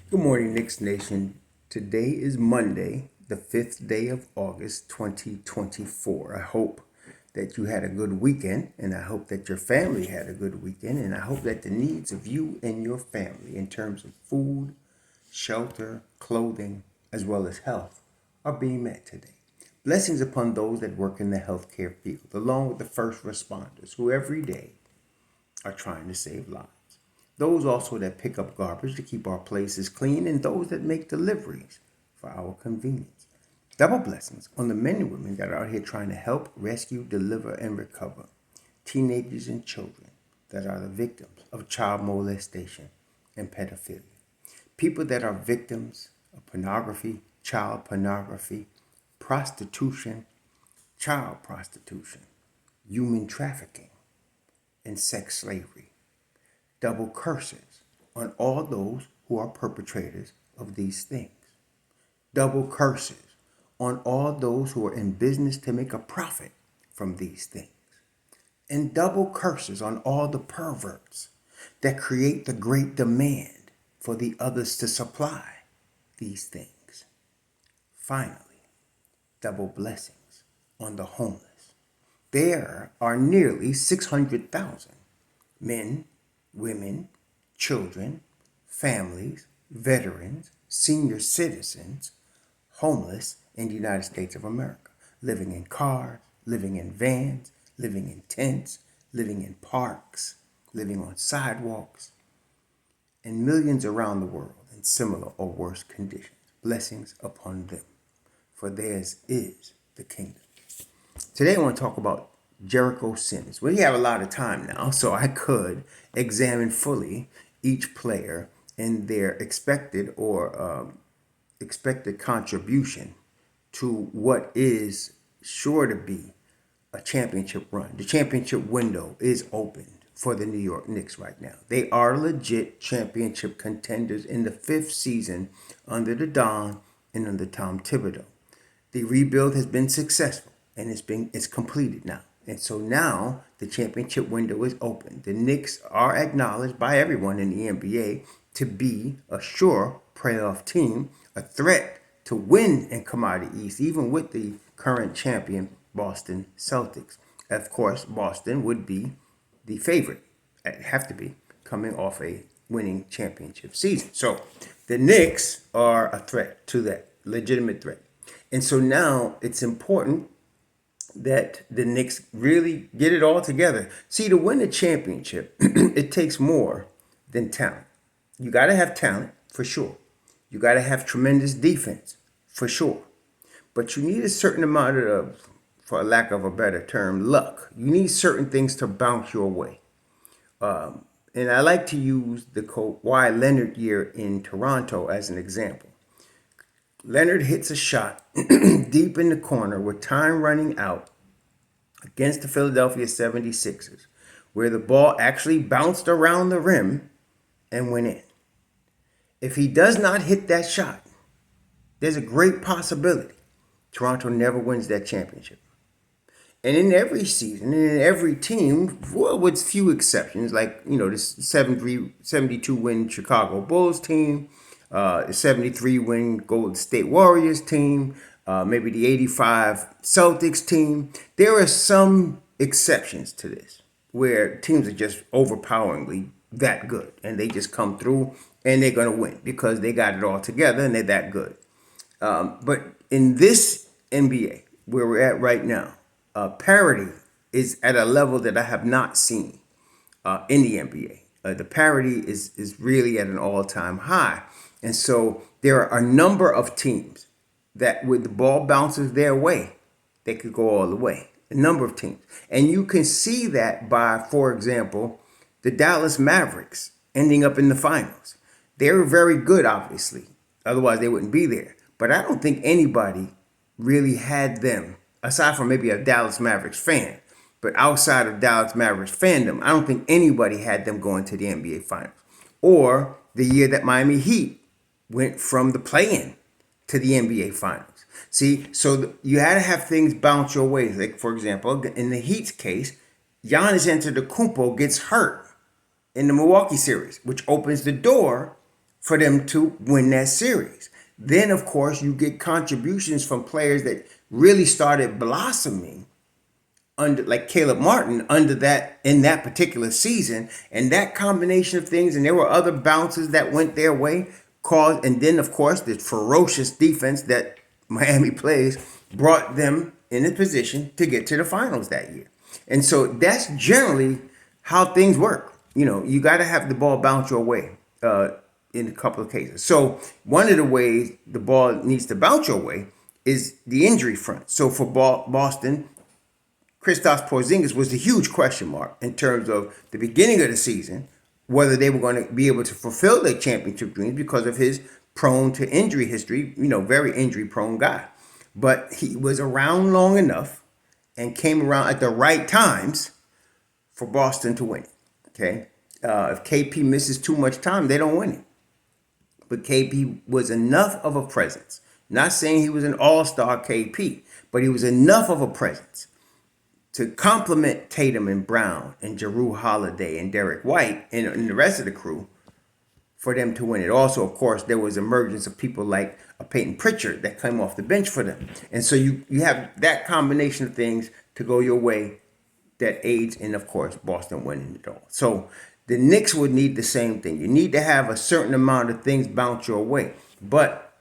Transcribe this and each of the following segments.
Good morning, Knicks Nation. Today is Monday, the 5th day of August, 2024. I hope that you had a good weekend, and I hope that your family had a good weekend, and I hope that the needs of you and your family in terms of food, shelter, clothing, as well as health are being met today. Blessings upon those that work in the healthcare field, along with the first responders who every day are trying to save lives. Those also that pick up garbage to keep our places clean, and those that make deliveries for our convenience. Double blessings on the men and women that are out here trying to help, rescue, deliver, and recover teenagers and children that are the victims of child molestation and pedophilia. People that are victims of pornography, child pornography, prostitution, child prostitution, human trafficking, and sex slavery. Double curses on all those who are perpetrators of these things. Double curses on all those who are in business to make a profit from these things. And double curses on all the perverts that create the great demand for the others to supply these things. Finally, double blessings on the homeless. There are nearly 600,000 men, women, children, families, veterans, senior citizens, homeless in the United States of America, living in cars, living in vans, living in tents, living in parks, living on sidewalks, and millions around the world in similar or worse conditions. Blessings upon them, for theirs is the kingdom. Today I want to talk about Jericho Sims. We have a lot of time now, so I could examine fully each player and their expected contribution to what is sure to be a championship run. The championship window is opened for the New York Knicks right now. They are legit championship contenders in the fifth season under the Don and under Tom Thibodeau. The rebuild has been successful and it's completed now. And so now the championship window is open. The Knicks are acknowledged by everyone in the NBA to be a sure playoff team, a threat to win and come out of the East, even with the current champion Boston Celtics. Of course, Boston would be the favorite, have to be, coming off a winning championship season. So the Knicks are a threat to that, legitimate threat. And so now it's important that the Knicks really get it all together. See, to win a championship, it takes more than talent. You got to have talent, for sure. You got to have tremendous defense, for sure. But you need a certain amount of, for lack of a better term, luck. You need certain things to bounce your way. And I like to use the Kawhi Leonard year in Toronto as an example. Leonard hits a shot deep in the corner with time running out against the Philadelphia 76ers, where the ball actually bounced around the rim and went in. If he does not hit that shot, there's a great possibility Toronto never wins that championship. And in every season, and in every team, well, with few exceptions, like, this 72 win Chicago Bulls team, 73 win Golden State Warriors team, maybe the 85 Celtics team. There are some exceptions to this where teams are just overpoweringly that good and they just come through and they're going to win because they got it all together and they're that good. But in this NBA, where we're at right now, parity is at a level that I have not seen in the NBA. The parity is really at an all-time high. And so there are a number of teams that with the ball bounces their way, they could go all the way. A number of teams. And you can see that by, for example, the Dallas Mavericks ending up in the finals. They were very good, obviously. Otherwise, they wouldn't be there. But I don't think anybody really had them, aside from maybe a Dallas Mavericks fan. But outside of Dallas Mavericks fandom, I don't think anybody had them going to the NBA Finals. Or the year that Miami Heat went from the play-in to the NBA Finals. See, so you had to have things bounce your way. Like, for example, in the Heat's case, Giannis Antetokounmpo gets hurt in the Milwaukee series, which opens the door for them to win that series. Then, of course, you get contributions from players that really started blossoming under, like Caleb Martin, under that in that particular season, and that combination of things, and there were other bounces that went their way, caused, and then of course the ferocious defense that Miami plays brought them in a position to get to the finals that year. And so that's generally how things work. You know, you got to have the ball bounce your way in a couple of cases. So one of the ways the ball needs to bounce your way is the injury front. So for Boston, Kristaps Porzingis was the huge question mark in terms of the beginning of the season, whether they were going to be able to fulfill their championship dreams because of his prone to injury history, you know, very injury prone guy. But he was around long enough and came around at the right times for Boston to win it. Okay. If KP misses too much time, they don't win it. But KP was enough of a presence. Not saying he was an all-star KP, but he was enough of a presence to complement Tatum and Brown and Jrue Holiday and Derek White and the rest of the crew for them to win it. Also, of course, there was emergence of people like a Peyton Pritchard that came off the bench for them. And so you have that combination of things to go your way that aids in, of course, Boston winning it all. So the Knicks would need the same thing. You need to have a certain amount of things bounce your way. But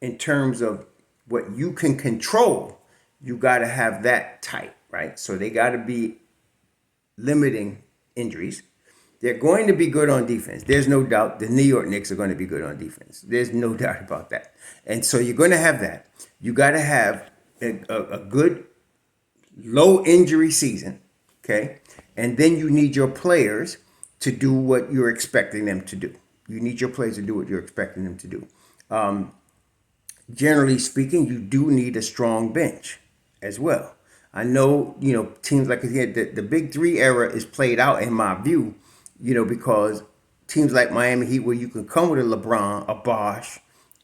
in terms of what you can control, you got to have that tight. Right? So they got to be limiting injuries. They're going to be good on defense. There's no doubt the New York Knicks are going to be good on defense. There's no doubt about that. And so you're going to have that. You got to have a good low injury season, okay? And then you need your players to do what you're expecting them to do. You need your players to do what you're expecting them to do. Generally speaking, you do need a strong bench as well. I know, you know, teams like the Big Three era is played out in my view, you know, because teams like Miami Heat, where you can come with a LeBron, a Bosh,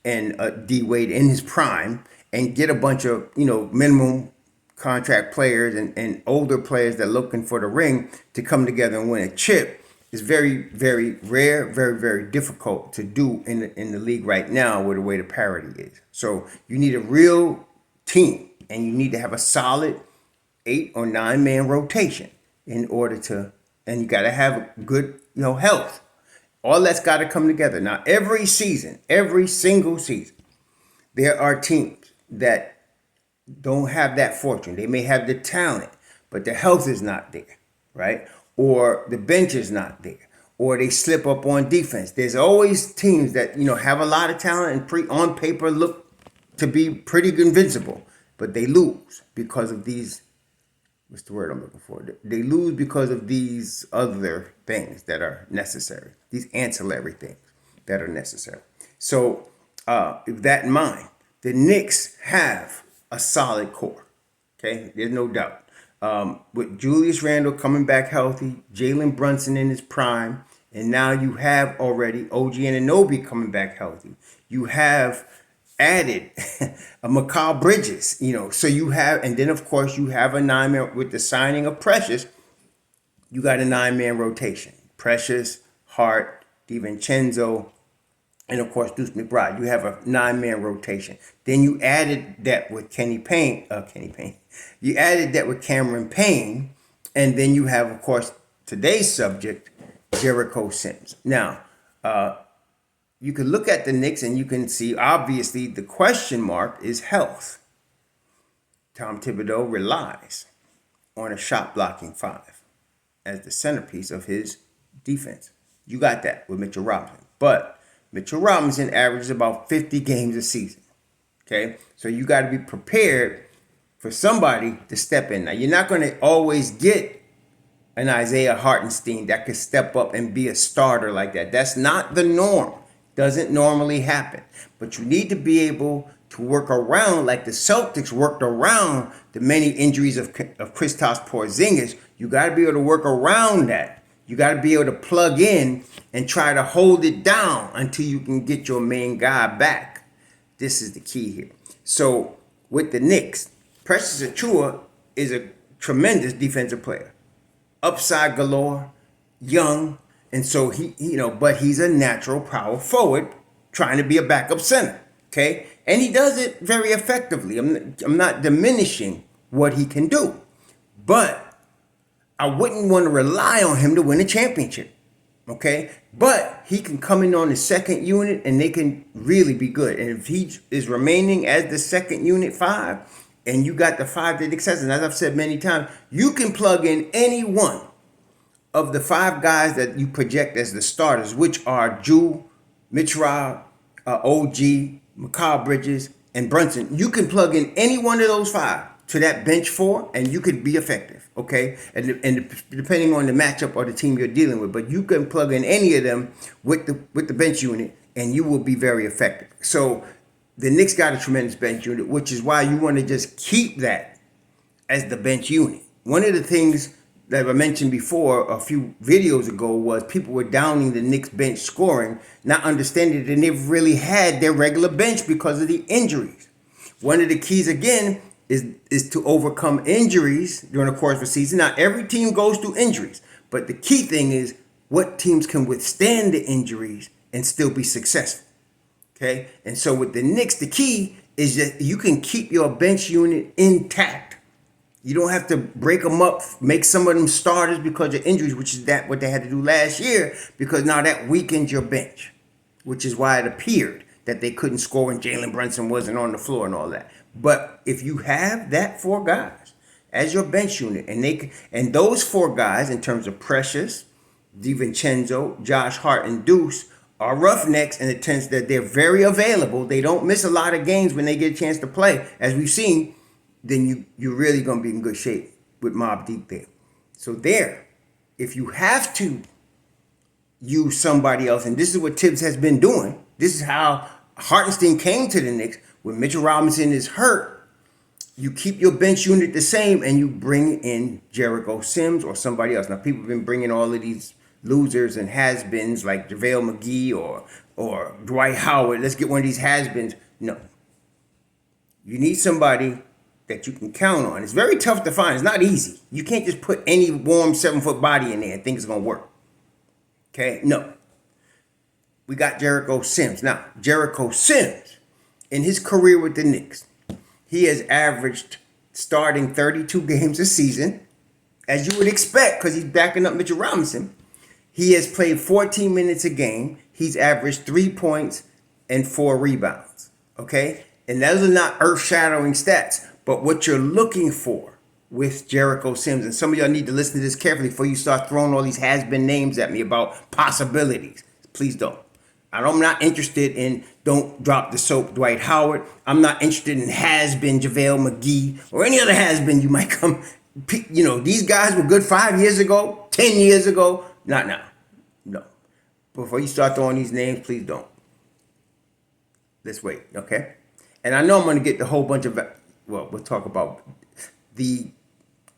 and a D Wade in his prime and get a bunch of, you know, minimum contract players and older players that are looking for the ring to come together and win a chip is very, very rare, very, very difficult to do in the league right now with the way the parity is. So you need a real team and you need to have a solid 8 or 9 man rotation in order to, and you got to have good, you know, health. All that's got to come together. Now, every season, every single season, there are teams that don't have that fortune. They may have the talent, but the health is not there, right? Or the bench is not there, or they slip up on defense. There's always teams that, you know, have a lot of talent and on paper look to be pretty invincible, but they lose because of these. What's the word I'm looking for? They lose because of these other things that are necessary, these ancillary things that are necessary. So with that in mind, the Knicks have a solid core. Okay, there's no doubt. With Julius Randle coming back healthy, Jalen Brunson in his prime, and now you have already OG Anunoby coming back healthy. You have added a Mikal Bridges, you know, so you have, and then of course you have a 9-man with the signing of Precious. You got a 9-man rotation: Precious, Hart, DiVincenzo, and of course Deuce McBride. You have a 9-man rotation. Then you added that with You added that with Cameron Payne, and then you have, of course, today's subject, Jericho Sims. Now, you can look at the Knicks and you can see, obviously, the question mark is health. Tom Thibodeau relies on a shot blocking 5 as the centerpiece of his defense. You got that with Mitchell Robinson. But Mitchell Robinson averages about 50 games a season. Okay? So you got to be prepared for somebody to step in. Now, you're not going to always get an Isaiah Hartenstein that could step up and be a starter like that. That's not the norm. Doesn't normally happen. But you need to be able to work around, like the Celtics worked around the many injuries of Kristaps Porzingis. You got to be able to work around that. You got to be able to plug in and try to hold it down until you can get your main guy back. This is the key here. So with the Knicks, Precious Achuiwa is a tremendous defensive player. Upside galore, young. And so he, you know, but he's a natural power forward trying to be a backup center. Okay, and he does it very effectively. I'm not diminishing what he can do, but I wouldn't want to rely on him to win a championship. Okay, but he can come in on the second unit and they can really be good. And if he is remaining as the second unit 5, and you got the 5 that excels, and as I've said many times, you can plug in any one of the 5 guys that you project as the starters, which are Jew, MitchRob, OG, McCall Bridges, and Brunson. You can plug in any one of those 5 to that bench 4, and you could be effective. Okay, and depending on the matchup or the team you're dealing with, but you can plug in any of them with the bench unit, and you will be very effective. So the Knicks got a tremendous bench unit, which is why you want to just keep that as the bench unit. One of the things that I mentioned before a few videos ago was people were downing the Knicks bench scoring, not understanding that they've really had their regular bench because of the injuries. One of the keys again is to overcome injuries during the course of the season. Now every team goes through injuries, but the key thing is what teams can withstand the injuries and still be successful. Okay, and so with the Knicks, the key is that you can keep your bench unit intact. You don't have to break them up, make some of them starters because of injuries, which is what they had to do last year, because now that weakens your bench, which is why it appeared that they couldn't score when Jalen Brunson wasn't on the floor and all that. But if you have that 4 guys as your bench unit, and those 4 guys in terms of Precious, DiVincenzo, Josh Hart, and Deuce are roughnecks in the sense that they're very available. They don't miss a lot of games when they get a chance to play, as we've seen. Then you're really going to be in good shape with Mobb Deep there. So there, if you have to use somebody else, and this is what Tibbs has been doing, this is how Hartenstein came to the Knicks. When Mitchell Robinson is hurt, you keep your bench unit the same and you bring in Jericho Sims or somebody else. Now, people have been bringing all of these losers and has-beens like JaVale McGee or Dwight Howard. Let's get one of these has-beens. No. You need somebody that you can count on. It's very tough to find. It's not easy. You can't just put any warm 7-foot body in there and think it's going to work. Okay? No. We got Jericho Sims. Now, Jericho Sims, in his career with the Knicks, he has averaged starting 32 games a season, as you would expect, because he's backing up Mitchell Robinson. He has played 14 minutes a game. He's averaged 3 points and 4 rebounds. Okay? And those are not earth-shattering stats. But what you're looking for with Jericho Sims, and some of y'all need to listen to this carefully before you start throwing all these has-been names at me about possibilities. Please don't. I'm not interested in don't drop the soap Dwight Howard. I'm not interested in has-been JaVale McGee or any other has-been you might come. You know, these guys were good 5 years ago, 10 years ago. Not now. No. Before you start throwing these names, please don't. Let's wait, okay? And I know I'm going to get the whole bunch of... Well, we'll talk about the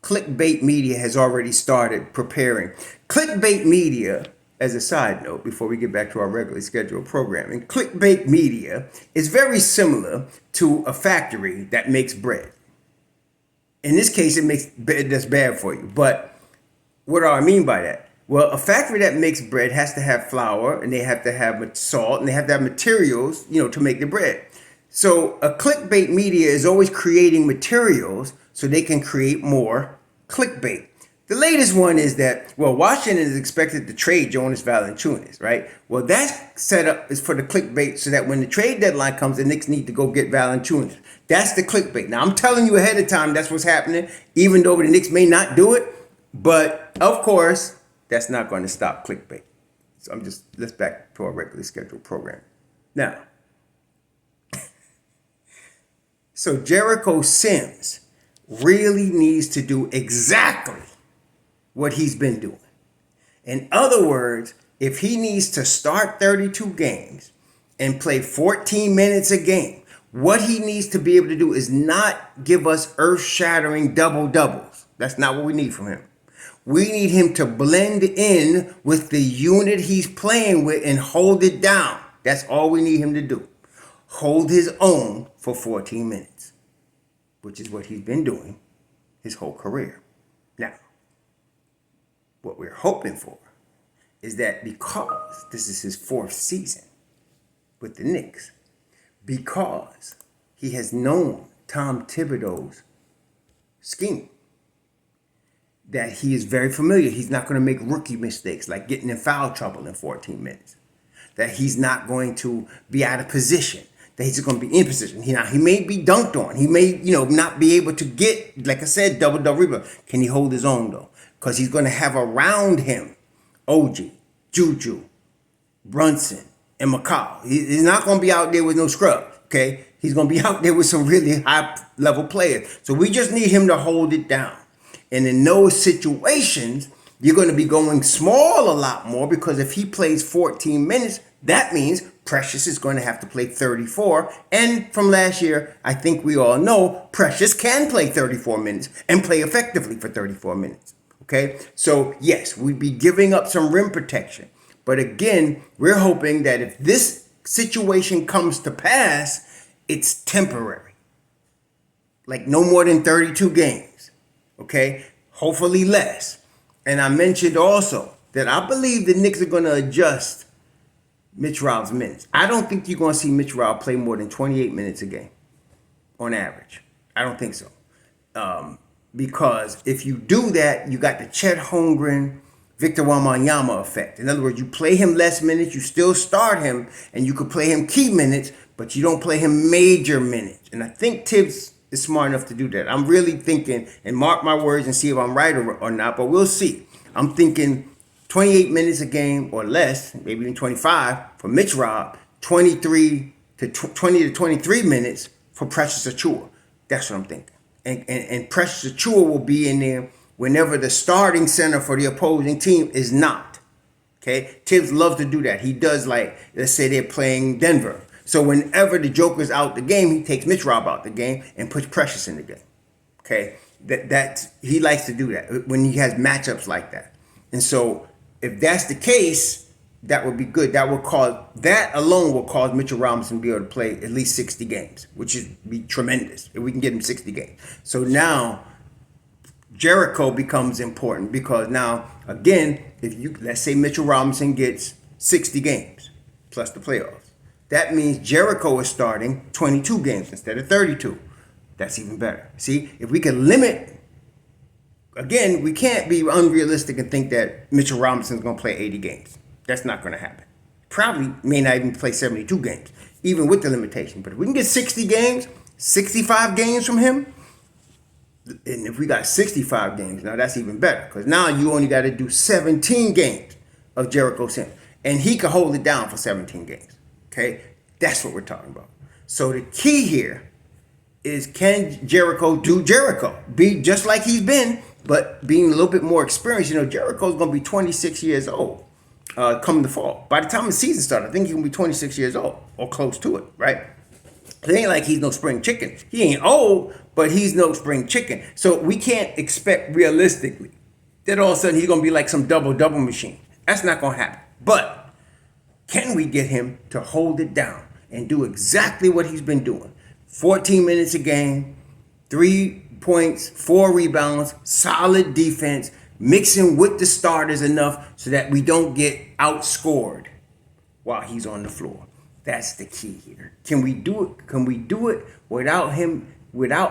clickbait media has already started preparing. Clickbait media, as a side note, before we get back to our regularly scheduled programming, clickbait media is very similar to a factory that makes bread. In this case, it makes bread that's bad for you. But what do I mean by that? Well, a factory that makes bread has to have flour, and they have to have salt, and they have to have materials, to make the bread. So a clickbait media is always creating materials so they can create more clickbait. The latest one is that, Washington is expected to trade Jonas Valanciunas, right? Well, that setup is for the clickbait so that when the trade deadline comes, the Knicks need to go get Valanciunas. That's the clickbait. Now, I'm telling you ahead of time that's what's happening, even though the Knicks may not do it. But, of course, that's not going to stop clickbait. So let's back to our regularly scheduled program. Now, so Jericho Sims really needs to do exactly what he's been doing. In other words, if he needs to start 32 games and play 14 minutes a game, what he needs to be able to do is not give us earth-shattering double-doubles. That's not what we need from him. We need him to blend in with the unit he's playing with and hold it down. That's all we need him to do. Hold his own for 14 minutes, which is what he's been doing his whole career. Now, what we're hoping for is that because this is his 4th season with the Knicks because he has known Tom Thibodeau's scheme. That he is very familiar. He's not going to make rookie mistakes like getting in foul trouble in 14 minutes. That he's not going to be out of position. That he's going to be in position. He may be dunked on. He may, not be able to get, like I said, double rebound. Can he hold his own though? Because he's going to have around him OG, Juju, Brunson, and McCall. He's not going to be out there with no scrub. Okay, he's going to be out there with some really high level players. So we just need him to hold it down. And in those situations, you're going to be going small a lot more because if he plays 14 minutes, that means Precious is going to have to play 34. And from last year, I think we all know Precious can play 34 minutes and play effectively for 34 minutes. Okay, so yes, we'd be giving up some rim protection. But again, we're hoping that if this situation comes to pass, it's temporary. Like no more than 32 games. Okay, hopefully less. And I mentioned also that I believe the Knicks are going to adjust MitchRob's minutes. I don't think you're going to see MitchRob play more than 28 minutes a game on average. I don't think so. Because if you do that, you got the Chet Holmgren, Victor Wembanyama effect. In other words, you play him less minutes, you still start him, and you could play him key minutes, but you don't play him major minutes. And I think Tibbs is smart enough to do that. I'm really thinking, and mark my words and see if I'm right or not, but we'll see. I'm thinking 28 minutes a game or less, maybe even 25 for MitchRob, 20 to 23 minutes for Precious Achuiwa. That's what I'm thinking. And Precious Achuiwa will be in there whenever the starting center for the opposing team is not. Okay? Tibbs loves to do that. He does, like, let's say they're playing Denver. So whenever the Joker's out the game, he takes MitchRob out the game and puts Precious in the game. Okay, that he likes to do that when he has matchups like that. And so if that's the case, that would be good. That alone will cause Mitchell Robinson to be able to play at least 60 games, which would be tremendous if we can get him 60 games. So now Jericho becomes important because now again, let's say Mitchell Robinson gets 60 games plus the playoffs. That means Jericho is starting 22 games instead of 32. That's even better. See, if we can limit, again, we can't be unrealistic and think that Mitchell Robinson's going to play 80 games. That's not going to happen. Probably may not even play 72 games, even with the limitation. But if we can get 60 games, 65 games from him, and if we got 65 games, now that's even better. Because now you only got to do 17 games of Jericho Sims. And he could hold it down for 17 games. Okay, that's what we're talking about. So the key here is, can Jericho do Jericho? Be just like he's been, but being a little bit more experienced. Jericho's going to be 26 years old come the fall. By the time the season starts, I think he's going to be 26 years old or close to it, right? It ain't like he's no spring chicken. He ain't old, but he's no spring chicken. So we can't expect realistically that all of a sudden he's going to be like some double machine. That's not going to happen. But can we get him to hold it down and do exactly what he's been doing? 14 minutes a game, 3 points, 4 rebounds, solid defense, mixing with the starters enough so that we don't get outscored while he's on the floor. That's the key here. Can we do it? Can we do it without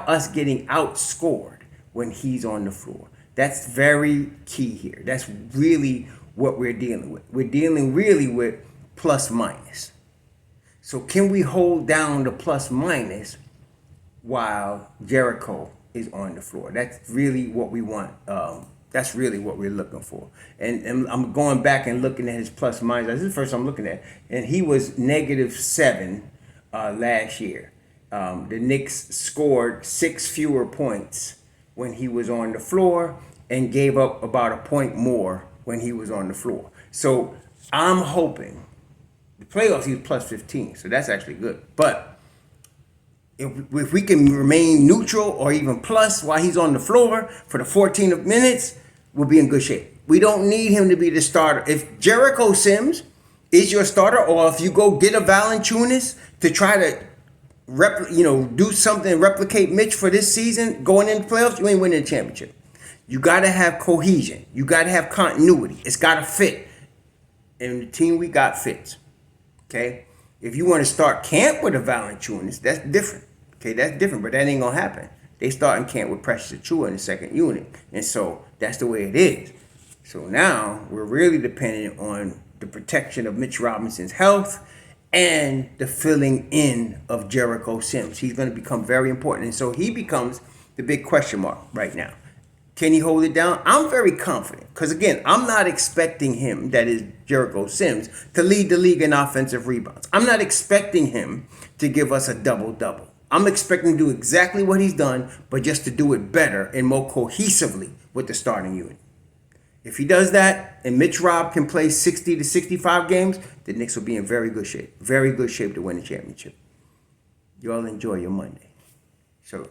us getting outscored when he's on the floor? That's very key here. That's really what we're dealing with. We're dealing really with plus minus. So can we hold down the plus minus while Jericho is on the floor? That's really what we want. That's really what we're looking for. And I'm going back and looking at his plus minus. This is the first I'm looking at. And he was -7 last year. The Knicks scored 6 fewer points when he was on the floor and gave up about a point more when he was on the floor. So I'm hoping, the playoffs he was +15, so that's actually good. But if we can remain neutral or even plus while he's on the floor for the 14 minutes, we'll be in good shape. We don't need him to be the starter. If Jericho Sims is your starter, or if you go get a Valanciunas to try to do something, replicate Mitch for this season, going into playoffs, you ain't winning a championship. You got to have cohesion. You got to have continuity. It's got to fit. And the team we got fits. Okay? If you want to start camp with a Valanciunas, that's different. Okay, that's different, but that ain't gonna happen. They start in camp with Precious Achuiwa in the second unit, and so that's the way it is. So now we're really dependent on the protection of Mitch Robinson's health and the filling in of Jericho Sims. He's going to become very important, and so he becomes the big question mark right now. Can he hold it down? I'm very confident because, again, I'm not expecting him, that is Jericho Sims, to lead the league in offensive rebounds. I'm not expecting him to give us a double-double. I'm expecting to do exactly what he's done, but just to do it better and more cohesively with the starting unit. If he does that and MitchRob can play 60 to 65 games, the Knicks will be in very good shape. Very good shape to win the championship. You all enjoy your Monday. So